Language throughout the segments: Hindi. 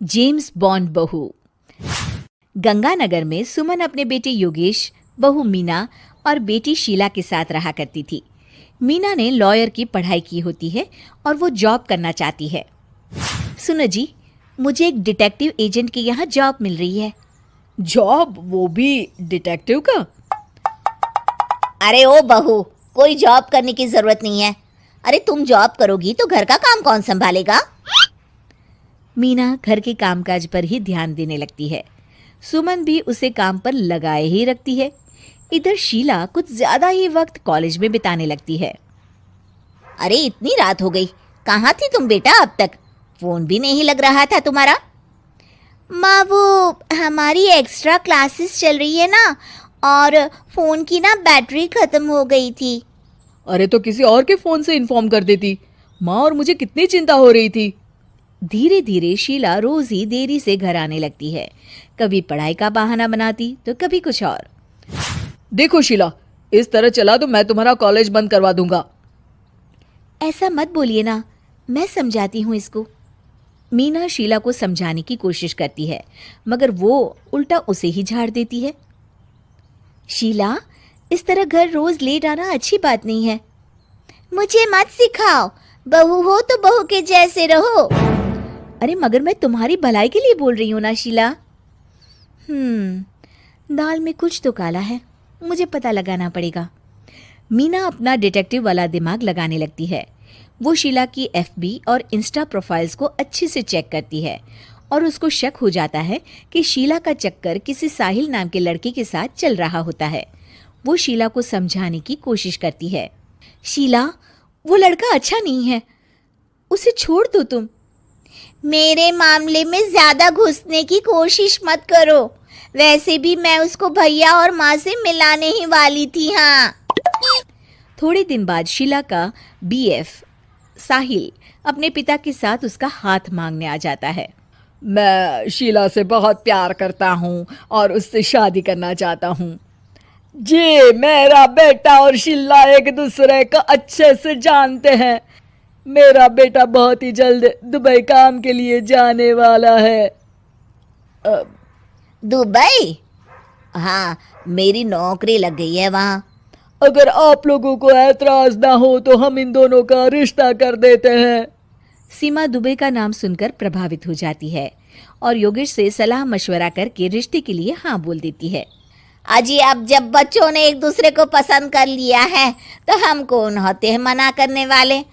जेम्स बॉन्ड बहू। गंगानगर में सुमन अपने बेटे योगेश, बहू मीना और बेटी शीला के साथ रहा करती थी। मीना ने लॉयर की पढ़ाई की होती है और वो जॉब करना चाहती है। सुनो जी, मुझे एक डिटेक्टिव एजेंट के यहाँ जॉब मिल रही है। जॉब? वो भी डिटेक्टिव का? अरे ओ बहू, कोई जॉब करने की जरूरत नहीं है। अरे तुम जॉब करोगी तो घर का काम कौन संभालेगा? मीना घर के कामकाज पर ही ध्यान देने लगती है। सुमन भी उसे काम पर लगाए ही रखती है। इधर शीला कुछ ज्यादा ही वक्त कॉलेज में बिताने लगती है। अरे इतनी रात हो गई, कहाँ थी तुम बेटा अब तक? फोन भी नहीं लग रहा था तुम्हारा। माँ, वो हमारी एक्स्ट्रा क्लासेस चल रही है ना, और फोन की ना बैटरी खत्म हो गई थी। अरे तो किसी और के फोन से इन्फॉर्म कर देती। माँ और मुझे कितनी चिंता हो रही थी। धीरे धीरे शीला रोज ही देरी से घर आने लगती है। कभी पढ़ाई का बहाना बनाती तो कभी कुछ और। देखो शीला, इस तरह चला तो मैं तुम्हारा कॉलेज बंद करवा दूंगा। ऐसा मत बोलिए ना, मैं समझाती हूँ इसको। मीना शीला को समझाने की कोशिश करती है, मगर वो उल्टा उसे ही झाड़ देती है। शीला, इस तरह घर रोज लेट आना अच्छी बात नहीं है। मुझे मत सिखाओ, बहू हो तो बहू के जैसे रहो। अरे मगर मैं तुम्हारी भलाई के लिए बोल रही हूँ ना शीला। दाल में कुछ तो काला है, मुझे पता लगाना पड़ेगा। मीना अपना डिटेक्टिव वाला दिमाग लगाने लगती है। वो शीला की एफबी और इंस्टा प्रोफाइल्स को अच्छे से चेक करती है और उसको शक हो जाता है कि शीला का चक्कर किसी साहिल नाम के लड़के के साथ चल रहा होता है। वो शीला को समझाने की कोशिश करती है। शीला, वो लड़का अच्छा नहीं है, उसे छोड़ दो तुम। मेरे मामले में ज्यादा घुसने की कोशिश मत करो। वैसे भी मैं उसको भैया और माँ से मिलाने ही वाली थी। हाँ। थोड़े दिन बाद शीला का बीएफ साहिल अपने पिता के साथ उसका हाथ मांगने आ जाता है। मैं शीला से बहुत प्यार करता हूँ और उससे शादी करना चाहता हूँ। जी, मेरा बेटा और शीला एक दूसरे को अच्छे से जानते हैं। मेरा बेटा बहुत ही जल्द दुबई काम के लिए जाने वाला है। दुबई? हाँ, मेरी नौकरी लग गई है वहाँ। अगर आप लोगों को ऐतराज ना हो तो हम इन दोनों का रिश्ता कर देते हैं। सीमा दुबई का नाम सुनकर प्रभावित हो जाती है और योगेश से सलाह मशवरा करके रिश्ते के लिए हाँ बोल देती है। अजी, अब जब बच्चों ने एक दूसरे को पसंद कर लिया है तो हम कौन होते हैं मना करने वाले?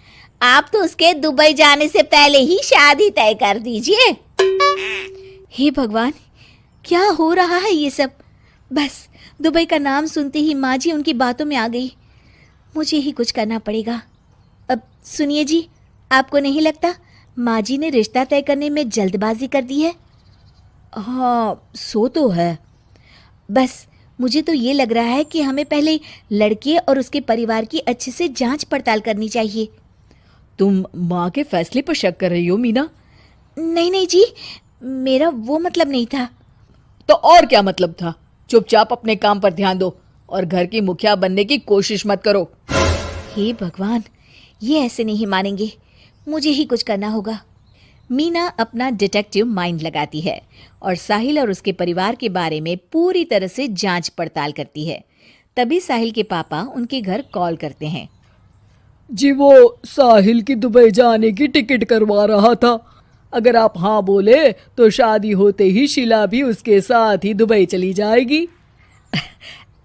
आप तो उसके दुबई जाने से पहले ही शादी तय कर दीजिए। हे भगवान, क्या हो रहा है ये सब? बस दुबई का नाम सुनते ही माँ जी उनकी बातों में आ गई। मुझे ही कुछ करना पड़ेगा। अब सुनिए जी, आपको नहीं लगता माँ जी ने रिश्ता तय करने में जल्दबाजी कर दी है? हाँ, सो तो है। बस मुझे तो ये लग रहा है कि हमें पहले लड़के और उसके परिवार की अच्छे से जांच पड़ताल करनी चाहिए। तुम माँ के फैसले पर शक कर रही हो मीना? नहीं नहीं जी, मेरा वो मतलब नहीं था। तो और क्या मतलब था? चुपचाप अपने काम पर ध्यान दो और घर की मुखिया बनने की कोशिश मत करो। हे भगवान, ये ऐसे नहीं मानेंगे, मुझे ही कुछ करना होगा। मीना अपना डिटेक्टिव माइंड लगाती है और साहिल और उसके परिवार के बारे में पूरी तरह से जांच पड़ताल करती है। तभी साहिल के पापा उनके घर कॉल करते हैं। जी, वो साहिल की दुबई जाने की टिकट करवा रहा था। अगर आप हाँ बोले तो शादी होते ही शीला भी उसके साथ ही दुबई चली जाएगी।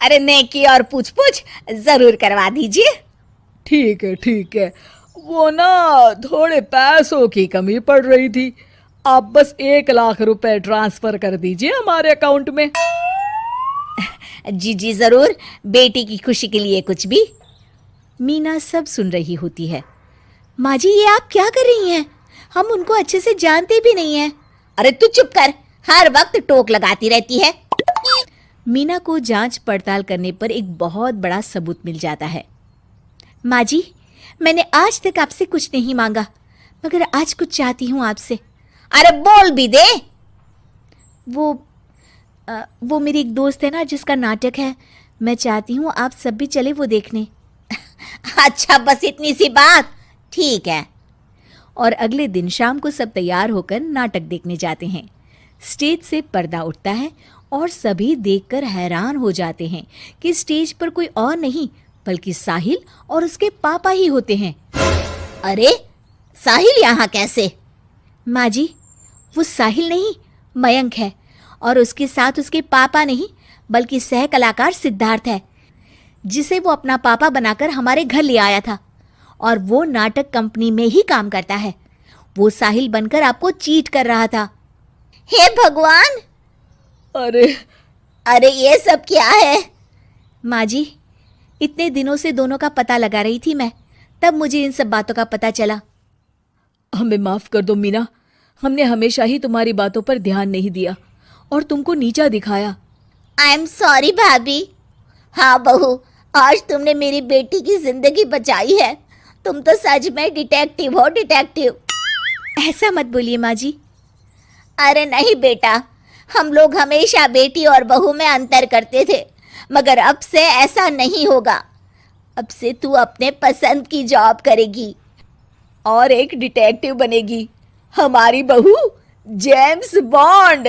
अरे नेकी और पूछ पूछ जरूर करवा दीजिए। ठीक है ठीक है, वो ना थोड़े पैसों की कमी पड़ रही थी। आप बस 1 लाख रुपए ट्रांसफर कर दीजिए हमारे अकाउंट में। जी जी जरूर, बेटी की खुशी के लिए कुछ भी। मीना सब सुन रही होती है। माँ जी, ये आप क्या कर रही हैं? हम उनको अच्छे से जानते भी नहीं हैं। अरे तू चुप कर, हर वक्त टोक लगाती रहती है। मीना को जांच पड़ताल करने पर एक बहुत बड़ा सबूत मिल जाता है। माँ जी, मैंने आज तक आपसे कुछ नहीं मांगा, मगर आज कुछ चाहती हूँ आपसे। अरे बोल भी दे। वो मेरी एक दोस्त है ना जिसका नाटक है, मैं चाहती हूँ आप सब भी चले वो देखने। अच्छा, बस इतनी सी बात? ठीक है। और अगले दिन शाम को सब तैयार होकर नाटक देखने जाते हैं। स्टेज से पर्दा उठता है और सभी देखकर हैरान हो जाते हैं कि स्टेज पर कोई और नहीं बल्कि साहिल और उसके पापा ही होते हैं। अरे साहिल यहाँ कैसे? माँ जी, वो साहिल नहीं मयंक है, और उसके साथ उसके पापा नहीं बल्कि सह कलाकार सिद्धार्थ है, जिसे वो अपना पापा बनाकर हमारे घर ले आया था, और वो नाटक कंपनी में ही काम करता है। वो साहिल बनकर आपको चीट कर रहा था। हे भगवान, अरे अरे ये सब क्या है? माँ जी, इतने दिनों से दोनों का पता लगा रही थी मैं, तब मुझे इन सब बातों का पता चला। हमें माफ कर दो मीना, हमने हमेशा ही तुम्हारी बातों पर ध्यान नहीं दिया और तुमको नीचा दिखाया। आई एम सॉरी भाभी। हाँ बहू, आज तुमने मेरी बेटी की जिंदगी बचाई है। तुम तो सच में डिटेक्टिव हो, डिटेक्टिव। ऐसा मत बोलिए माँ जी। अरे नहीं बेटा, हम लोग हमेशा बेटी और बहू में अंतर करते थे, मगर अब से ऐसा नहीं होगा। अब से तू अपने पसंद की जॉब करेगी और एक डिटेक्टिव बनेगी, हमारी बहू जेम्स बॉन्ड।